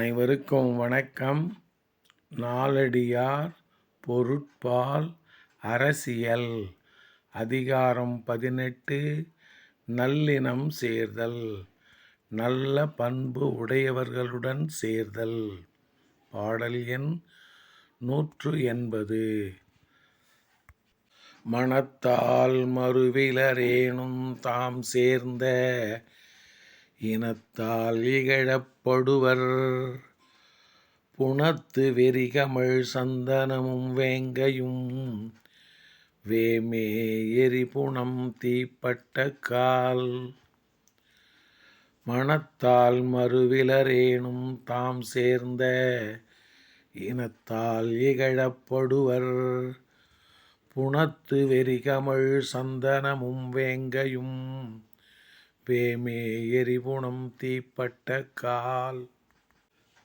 அனைவருக்கும் வணக்கம். நாலடியார் பொருட்பால் அரசியல் அதிகாரம் 18 நல்லினம் சேர்தல் நல்ல பண்பு உடையவர்களுடன் சேர்தல். பாடல் எண் 180. மனத்தால் மறுவிலரேனும் தாம் சேர்ந்த இனத்தால் இகழப்படுவர். புனத்து வெறிகமழ் சந்தனமும் வேங்கையும் வேமே எரிபுனம் தீப்பட்ட கால். மனத்தால் மறுவிலரேனும் தாம் சேர்ந்த இனத்தால் இகழப்படுவர். புனத்து வெறிகமழ் சந்தனமும் வேங்கையும் வேமே எரிபுனம் தீப்பட்ட கால்.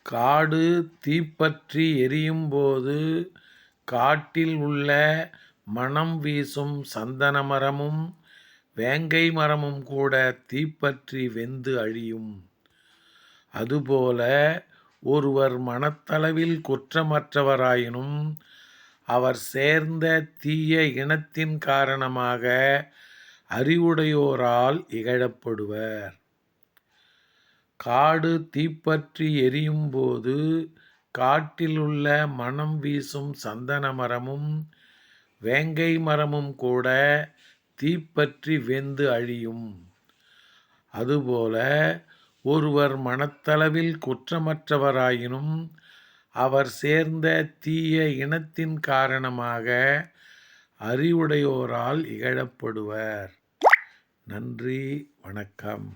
காடு தீப்பற்றி எரியும்போது காட்டில் உள்ள மணம் வீசும் சந்தன மரமும் வேங்கை மரமும் கூட தீப்பற்றி வெந்து அழியும். அதுபோல ஒருவர் மனத்தளவில் குற்றமற்றவராயினும் அவர் சேர்ந்த தீய இனத்தின் காரணமாக அறிவுடையோரால் இகழப்படுவர். காடு தீப்பற்றி எரியும்போது காட்டில் உள்ள மணம் வீசும் சந்தன மரமும் வேங்கை மரமும் கூட தீப்பற்றி வெந்து அழியும். அதுபோல ஒருவர் மனத்தளவில் குற்றமற்றவராயினும் அவர் சேர்ந்த தீய இனத்தின் காரணமாக அறிவுடையோரால் இகழப்படுவர். நன்றி, வணக்கம்.